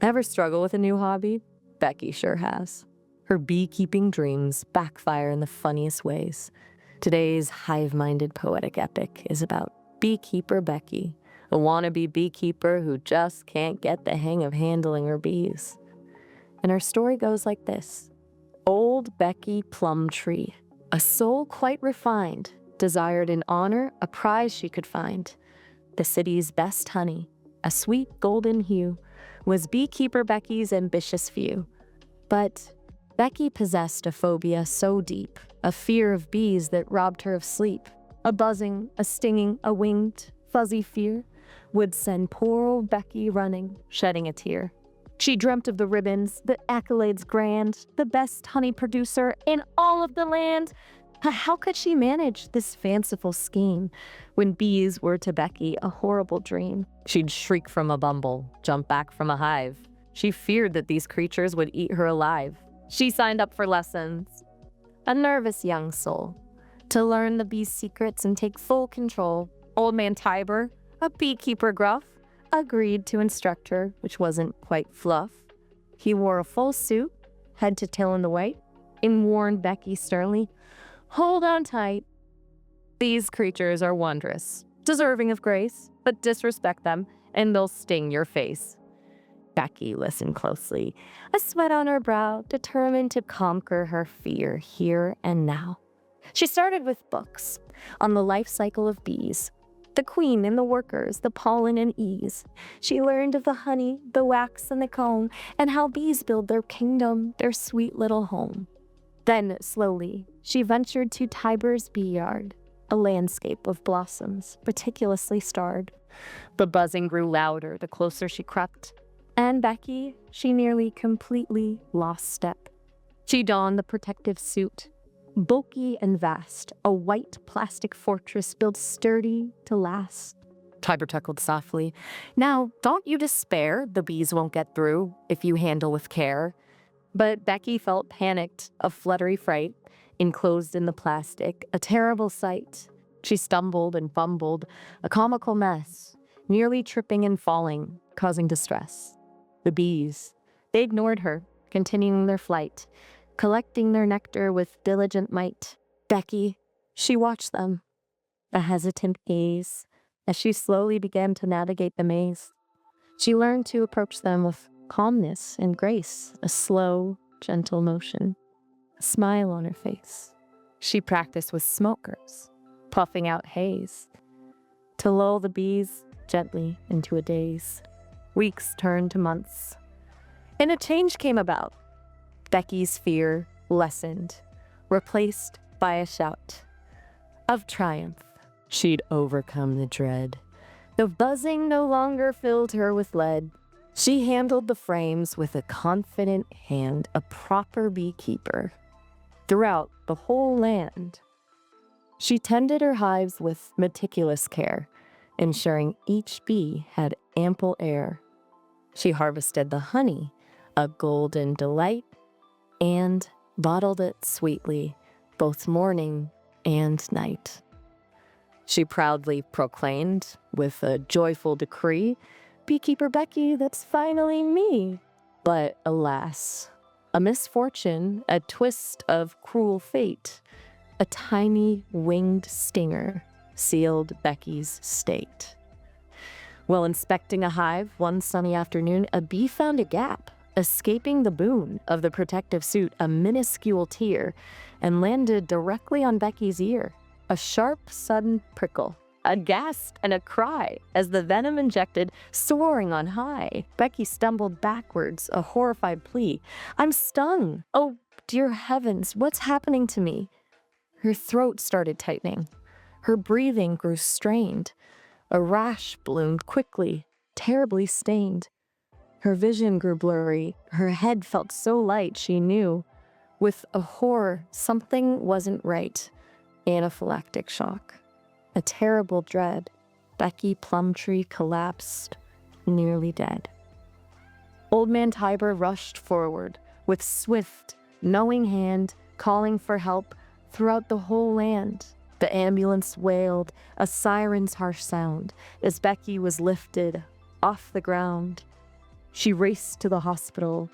Ever struggle with a new hobby? Becky sure has. Her beekeeping dreams backfire in the funniest ways. Today's hive-minded poetic epic is about Beekeeper Becky, a wannabe beekeeper who just can't get the hang of handling her bees. And her story goes like this. Old Becky Plum Tree, a soul quite refined, desired in honor a prize she could find. The city's best honey, a sweet golden hue, was Beekeeper Becky's ambitious view. But Becky possessed a phobia so deep, a fear of bees that robbed her of sleep. A buzzing, a stinging, a winged, fuzzy fear would send poor old Becky running, shedding a tear. She dreamt of the ribbons, the accolades grand, the best honey producer in all of the land. How could she manage this fanciful scheme when bees were to Becky a horrible dream? She'd shriek from a bumble, jump back from a hive. She feared that these creatures would eat her alive. She signed up for lessons, a nervous young soul, to learn the bee's secrets and take full control. Old man Tiber, a beekeeper gruff, agreed to instruct her, which wasn't quite fluff. He wore a full suit, head to tail in the white, and warned Becky sternly, "Hold on tight. These creatures are wondrous, deserving of grace, but disrespect them, and they'll sting your face." Becky listened closely, a sweat on her brow, determined to conquer her fear here and now. She started with books on the life cycle of bees, the queen and the workers, the pollen and ease. She learned of the honey, the wax and the comb, and how bees build their kingdom, their sweet little home. Then, slowly, she ventured to Tiber's bee yard, a landscape of blossoms, meticulously starred. The buzzing grew louder the closer she crept, and Becky, she nearly completely lost step. She donned the protective suit, bulky and vast, a white plastic fortress built sturdy to last. Tiber chuckled softly. "Now, don't you despair, the bees won't get through if you handle with care." But Becky felt panicked, a fluttery fright, enclosed in the plastic, a terrible sight. She stumbled and fumbled, a comical mess, nearly tripping and falling, causing distress. The bees, they ignored her, continuing their flight, collecting their nectar with diligent might. Becky, she watched them, a hesitant gaze, as she slowly began to navigate the maze. She learned to approach them with calmness and grace, a slow, gentle motion, a smile on her face. She practiced with smokers, puffing out haze, to lull the bees gently into a daze. Weeks turned to months, and a change came about. Becky's fear lessened, replaced by a shout of triumph. She'd overcome the dread. The buzzing no longer filled her with lead. She handled the frames with a confident hand, a proper beekeeper. Throughout the whole land, she tended her hives with meticulous care, ensuring each bee had ample air. She harvested the honey, a golden delight, and bottled it sweetly, both morning and night. She proudly proclaimed, with a joyful decree, "Beekeeper Becky, that's finally me." But alas, a misfortune, a twist of cruel fate, a tiny winged stinger sealed Becky's state. While inspecting a hive one sunny afternoon, a bee found a gap, escaping the boon of the protective suit, a minuscule tear, and landed directly on Becky's ear. A sharp, sudden prickle, a gasp and a cry as the venom injected, soaring on high. Becky stumbled backwards, a horrified plea. "I'm stung! Oh, dear heavens, what's happening to me?" Her throat started tightening. Her breathing grew strained. A rash bloomed quickly, terribly stained. Her vision grew blurry. Her head felt so light she knew, with a horror, something wasn't right. Anaphylactic shock. A terrible dread. Becky Plumtree collapsed, nearly dead. Old man Tiber rushed forward, with swift, knowing hand, calling for help throughout the whole land. The ambulance wailed, a siren's harsh sound, as Becky was lifted off the ground. She raced to the hospital,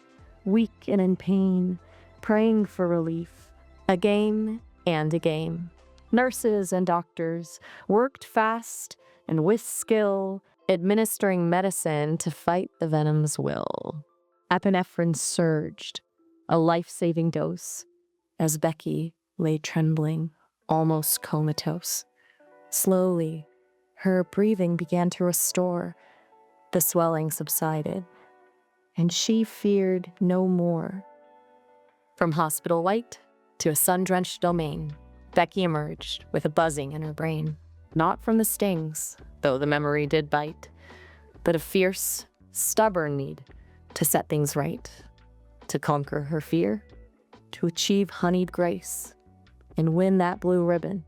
weak and in pain, praying for relief. A game and a game. Nurses and doctors worked fast and with skill, administering medicine to fight the venom's will. Epinephrine surged, a life-saving dose, as Becky lay trembling, almost comatose. Slowly, her breathing began to restore. The swelling subsided, and she feared no more. From hospital light to a sun-drenched domain, Becky emerged with a buzzing in her brain. Not from the stings, though the memory did bite, but a fierce, stubborn need to set things right, to conquer her fear, to achieve honeyed grace, and win that blue ribbon,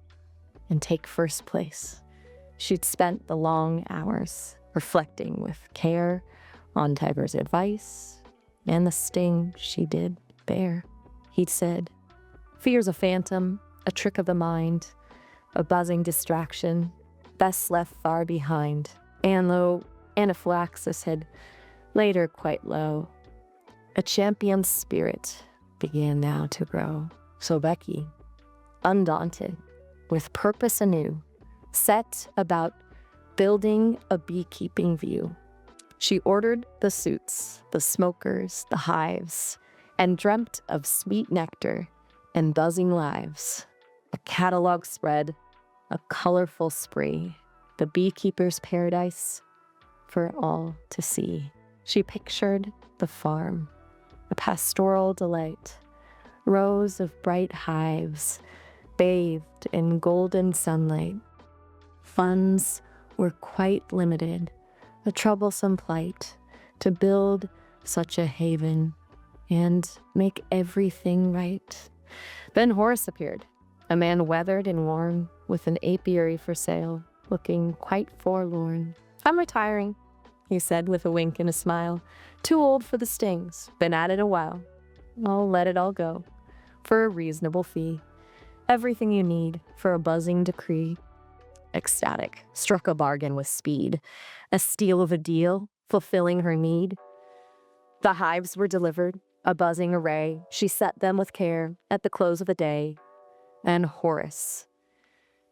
and take first place. She'd spent the long hours reflecting with care on Tiger's advice and the sting she did bear. He'd said, "Fear's a phantom, a trick of the mind, a buzzing distraction, best left far behind." And though anaphylaxis had laid her quite low, a champion's spirit began now to grow. So Becky, undaunted, with purpose anew, set about building a beekeeping view. She ordered the suits, the smokers, the hives, and dreamt of sweet nectar and buzzing lives. A catalog spread, a colorful spree, the beekeeper's paradise for all to see. She pictured the farm, a pastoral delight, rows of bright hives, bathed in golden sunlight. Funds were quite limited, a troublesome plight, to build such a haven and make everything right. Then Horace appeared, a man weathered and worn, with an apiary for sale, looking quite forlorn. "I'm retiring," he said with a wink and a smile. "Too old for the stings, been at it a while. I'll let it all go, for a reasonable fee. Everything you need for a buzzing decree." Ecstatic, struck a bargain with speed, a steal of a deal, fulfilling her need. The hives were delivered, a buzzing array. She set them with care at the close of the day. And Horace,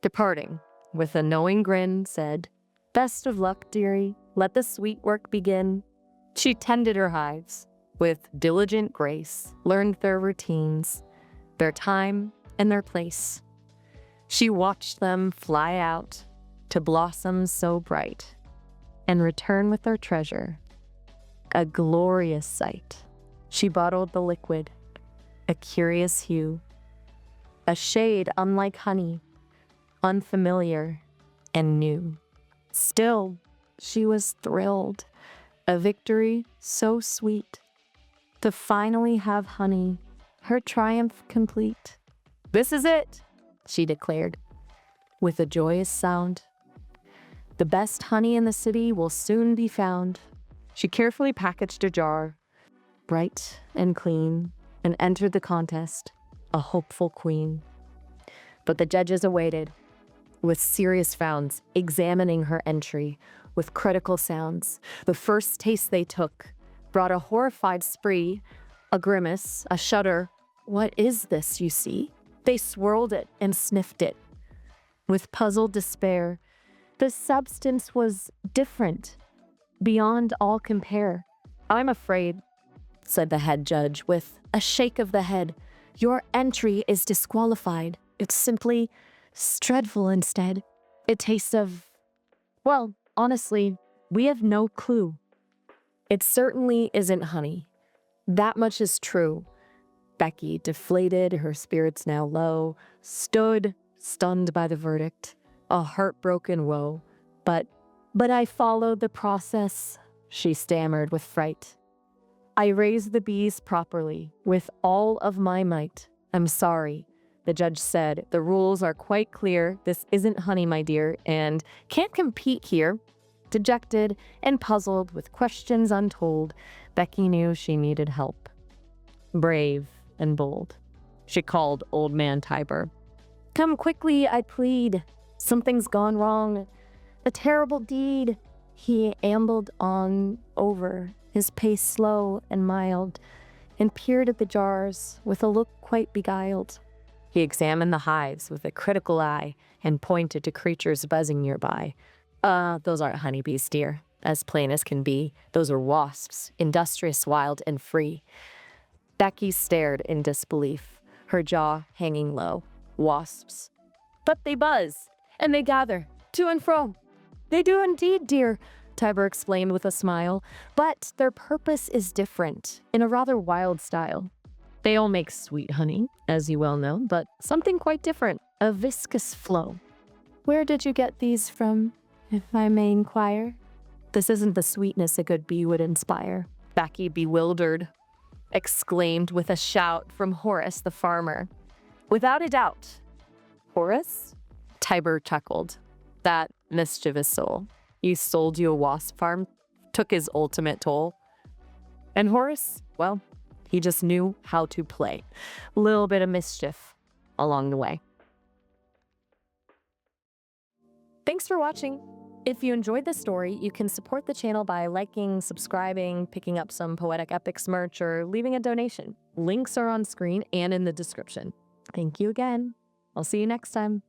departing with a knowing grin, said, "Best of luck, dearie. Let the sweet work begin." She tended her hives with diligent grace, learned their routines, their time and their place. She watched them fly out to blossoms so bright and return with their treasure, a glorious sight. She bottled the liquid, a curious hue, a shade unlike honey, unfamiliar and new. Still, she was thrilled, a victory so sweet, to finally have honey, her triumph complete. "This is it," she declared, with a joyous sound. "The best honey in the city will soon be found." She carefully packaged a jar, bright and clean, and entered the contest, a hopeful queen. But the judges awaited, with serious frowns, examining her entry with critical sounds. The first taste they took brought a horrified spree, a grimace, a shudder. "What is this you see?" They swirled it and sniffed it with puzzled despair. The substance was different, beyond all compare. "I'm afraid," said the head judge with a shake of the head, "your entry is disqualified. It's simply dreadful instead. It tastes of, well, honestly, we have no clue." "It certainly isn't honey. That much is true." Becky, deflated, her spirits now low, stood, stunned by the verdict, a heartbroken woe. But I followed the process," she stammered with fright. "I raised the bees properly, with all of my might. I'm sorry," the judge said. "The rules are quite clear. This isn't honey, my dear, and can't compete here." Dejected and puzzled, with questions untold, Becky knew she needed help. Brave and bold, she called old man Tiber. "Come quickly, I plead. Something's gone wrong. A terrible deed." He ambled on over his pace slow and mild, and peered at the jars with a look quite beguiled. He examined the hives with a critical eye and pointed to creatures buzzing nearby. Those aren't honeybees, dear. As plain as can be, those are wasps, industrious, wild, and free. Becky stared in disbelief, her jaw hanging low. Wasps. But they buzz, and they gather, to and fro. They do indeed, dear, Tiber explained with a smile, but their purpose is different, in a rather wild style. They all make sweet honey, as you well know, but something quite different, a viscous flow. Where did you get these from, if I may inquire? This isn't the sweetness a good bee would inspire, Becky, bewildered, exclaimed with a shout from Horace the farmer. Without a doubt. Horace? Tiber chuckled. That mischievous soul. He sold you a wasp farm, took his ultimate toll. And Horace, well, he just knew how to play. A little bit of mischief along the way. Thanks for watching. If you enjoyed this story, you can support the channel by liking, subscribing, picking up some Poetic Epics merch, or leaving a donation. Links are on screen and in the description. Thank you again. I'll see you next time.